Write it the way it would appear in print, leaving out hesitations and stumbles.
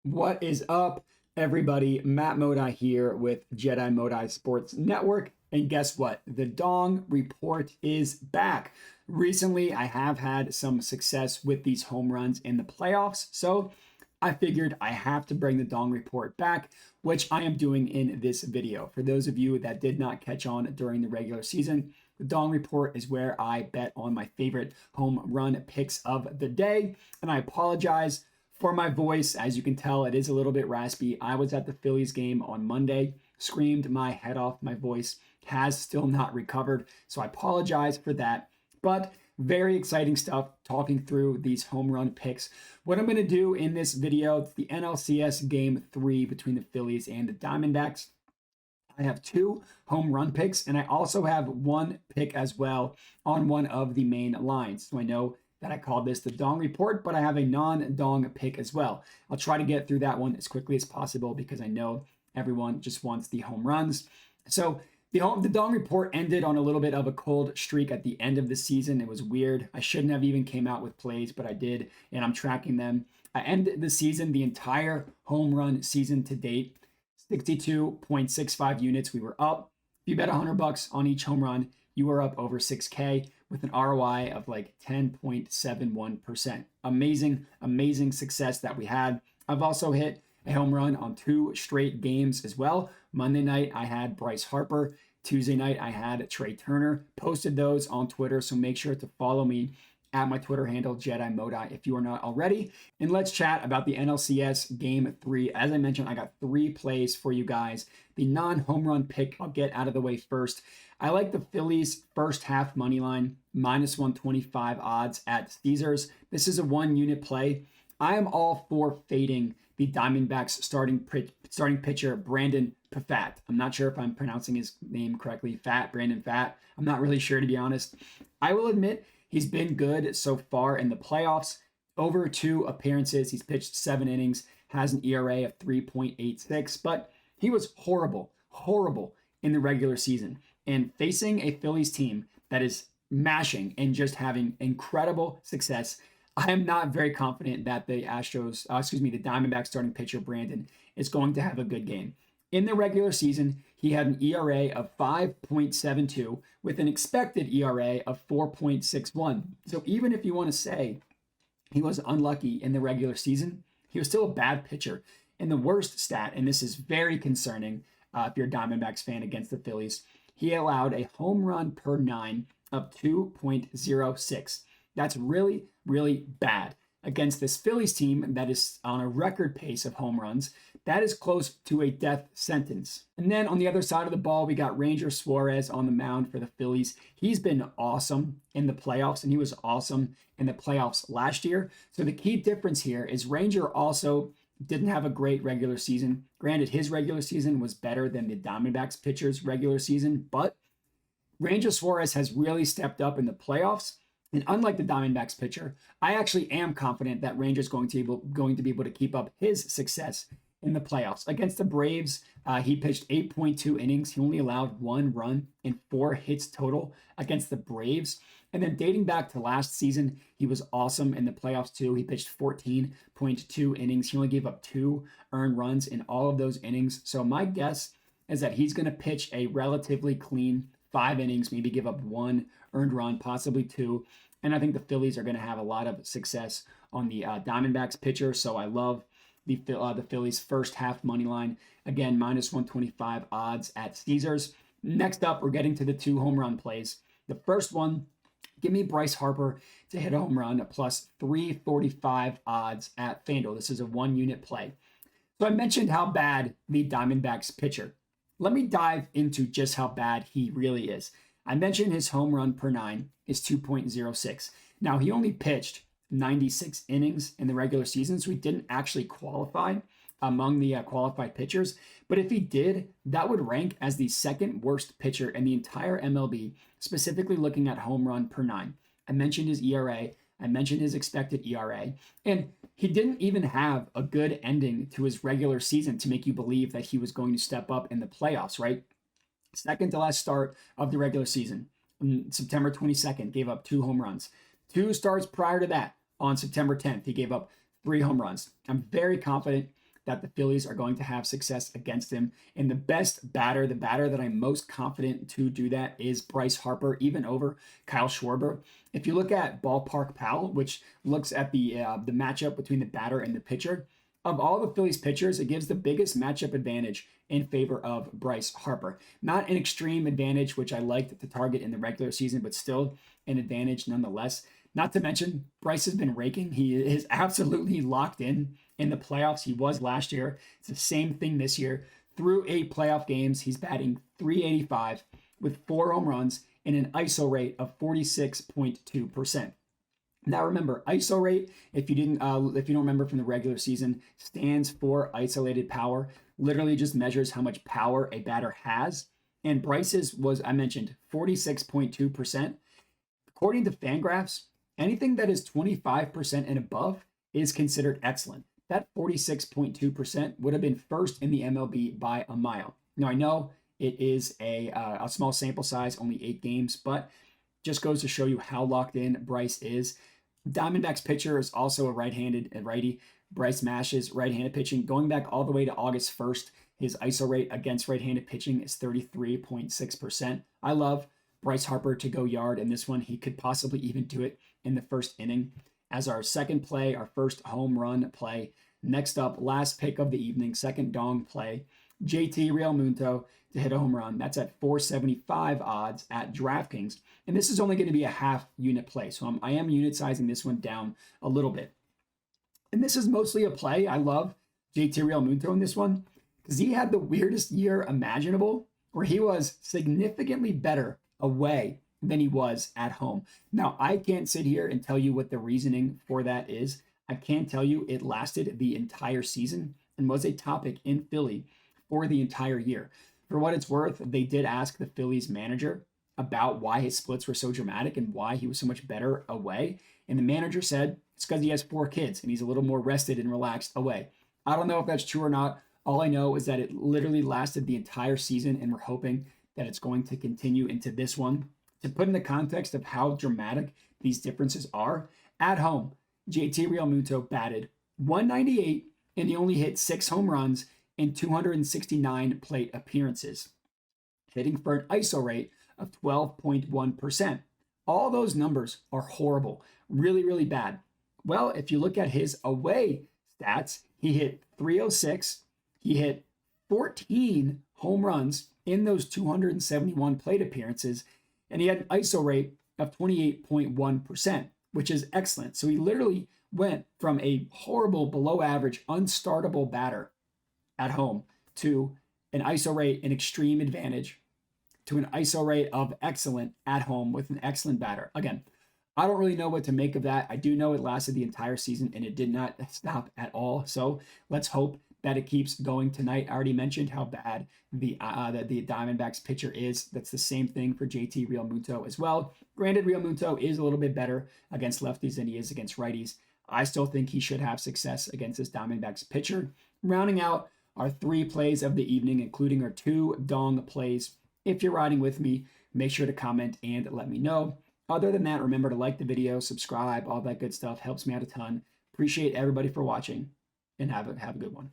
What is up, everybody? Matt Modi here with Jedi Modi Sports Network. And guess what? The Dong Report is back. Recently, I have had some success with these home runs in the playoffs. So I figured I have to bring the Dong Report back, which I am doing in this video. For those of you that did not catch on during the regular season, the Dong Report is where I bet on my favorite home run picks of the day. And I apologize for my voice. As you can tell, it is a little bit raspy. I was at the Phillies game on Monday, screamed my head off. My voice has still not recovered, so I apologize for that. But very exciting stuff talking through these home run picks. What I'm going to do in this video, it's the NLCS Game 3 between the Phillies and the Diamondbacks. I have two home run picks, and I also have one pick as well on one of the main lines. So I know that I called this the Dong Report, but I have a non-Dong pick as well. I'll try to get through that one as quickly as possible because I know everyone just wants the home runs. So the Dong Report ended on a little bit of a cold streak at the end of the season. It was weird. I shouldn't have even came out with plays, but I did, and I'm tracking them. I ended the season, the entire home run season to date, 62.65 units. We were up. If you bet $100 on each home run, you were up over 6K with an ROI of like 10.71%. Amazing, amazing success that we had. I've also hit a home run on two straight games as well. Monday night, I had Bryce Harper. Tuesday night, I had Trey Turner. Posted those on Twitter, so make sure to follow me at my Twitter handle, Jedi Modi, if you are not already. And let's chat about the NLCS Game 3. As I mentioned, I got three plays for you guys. The non-home run pick, I'll get out of the way first. I like the Phillies first half money line, minus 125 odds at Caesars. This is a one-unit play. I am all for fading the Diamondbacks starting pitcher, Brandon Pfaadt. I'm not sure if I'm pronouncing his name correctly. Brandon Pfaadt. I'm not really sure, to be honest. I will admit, he's been good so far in the playoffs. Over two appearances, he's pitched 7 innings, has an ERA of 3.86, but he was horrible in the regular season. And facing a Phillies team that is mashing and just having incredible success, I am not very confident that the Diamondback starting pitcher, Brandon, is going to have a good game. In the regular season, he had an ERA of 5.72 with an expected ERA of 4.61. So even if you want to say he was unlucky in the regular season, he was still a bad pitcher. And the worst stat, and this is very concerning if you're a Diamondbacks fan against the Phillies, he allowed a home run per 9 of 2.06. That's really, really bad against this Phillies team that is on a record pace of home runs. That is close to a death sentence. And then on the other side of the ball, we got Ranger Suarez on the mound for the Phillies. He's been awesome in the playoffs, and he was awesome in the playoffs last year. So the key difference here is Ranger also didn't have a great regular season. Granted, his regular season was better than the Diamondbacks pitcher's regular season, but Ranger Suarez has really stepped up in the playoffs. And unlike the Diamondbacks pitcher, I actually am confident that Ranger's going to be able to keep up his success in the playoffs. Against the Braves, he pitched 8.2 innings. He only allowed 1 run and 4 hits total against the Braves. And then dating back to last season, he was awesome in the playoffs too. He pitched 14.2 innings. He only gave up 2 earned runs in all of those innings. So my guess is that he's going to pitch a relatively clean 5 innings, maybe give up 1 earned run, possibly 2. And I think the Phillies are going to have a lot of success on the Diamondbacks pitcher. So I love the Phillies first half money line. Again, minus 125 odds at Caesars. Next up, we're getting to the 2 home run plays. The first one, give me Bryce Harper to hit a home run at plus 345 odds at FanDuel. This is a 1-unit play. So I mentioned how bad the Diamondbacks pitcher. Let me dive into just how bad he really is. I mentioned his home run per 9 is 2.06. Now, he only pitched 96 innings in the regular season, so he didn't actually qualify among the qualified pitchers. But if he did, that would rank as the second worst pitcher in the entire MLB, specifically looking at home run per 9. I mentioned his ERA. I mentioned his expected ERA. And he didn't even have a good ending to his regular season to make you believe that he was going to step up in the playoffs, right? Second to last start of the regular season, on September 22nd, gave up 2 home runs. 2 starts prior to that, on September 10th, he gave up 3 home runs. I'm very confident that the Phillies are going to have success against him. And the best batter, the batter that I'm most confident to do that is Bryce Harper, even over Kyle Schwarber. If you look at Ballpark Pal, which looks at the matchup between the batter and the pitcher, of all the Phillies pitchers, it gives the biggest matchup advantage in favor of Bryce Harper. Not an extreme advantage, which I liked to target in the regular season, but still an advantage nonetheless. Not to mention, Bryce has been raking. He is absolutely locked in the playoffs. He was last year. It's the same thing this year. Through 8 playoff games, he's batting .385 with 4 home runs and an ISO rate of 46.2%. Now remember, ISO rate, if you don't remember from the regular season, stands for isolated power. Literally just measures how much power a batter has. And Bryce's was, I mentioned, 46.2%. According to Fangraphs, anything that is 25% and above is considered excellent. That 46.2% would have been first in the MLB by a mile. Now I know it is a small sample size, only 8 games, but just goes to show you how locked in Bryce is. Diamondbacks pitcher is also a righty. Bryce mashes right-handed pitching. Going back all the way to August 1st, his ISO rate against right-handed pitching is 33.6%. I love Bryce Harper to go yard in this one. He could possibly even do it in the first inning. As our second play, our first home run play. Next up, last pick of the evening, second dong play. JT Realmuto to hit a home run. That's at 475 odds at DraftKings. And this is only going to be a half unit play. So I am unit sizing this one down a little bit. And this is mostly a play. I love JT Realmuto in this one because he had the weirdest year imaginable where he was significantly better away than he was at home. Now, I can't sit here and tell you what the reasoning for that is. I can tell you it lasted the entire season and was a topic in Philly for the entire year. For what it's worth, they did ask the Phillies manager about why his splits were so dramatic and why he was so much better away. And the manager said it's because he has 4 kids and he's a little more rested and relaxed away. I don't know if that's true or not. All I know is that it literally lasted the entire season, and we're hoping that it's going to continue into this one. To put in the context of how dramatic these differences are, at home, JT Realmuto batted .198 and he only hit 6 home runs in 269 plate appearances, hitting for an ISO rate of 12.1%. All those numbers are horrible, really, really bad. Well, if you look at his away stats, he hit .306, he hit 14 home runs in those 271 plate appearances, and he had an ISO rate of 28.1%, which is excellent. So he literally went from a horrible, below average, unstartable batter at home to an ISO rate, an extreme advantage, to an ISO rate of excellent at home with an excellent batter. Again, I don't really know what to make of that. I do know it lasted the entire season and it did not stop at all. So let's hope that it keeps going tonight. I already mentioned how bad the Diamondbacks pitcher is. That's the same thing for JT Realmuto as well. Granted, Realmuto is a little bit better against lefties than he is against righties. I still think he should have success against this Diamondbacks pitcher. Rounding out our 3 plays of the evening, including our 2 dong plays. If you're riding with me, make sure to comment and let me know. Other than that, remember to like the video, subscribe, all that good stuff. Helps me out a ton. Appreciate everybody for watching, and have a good one.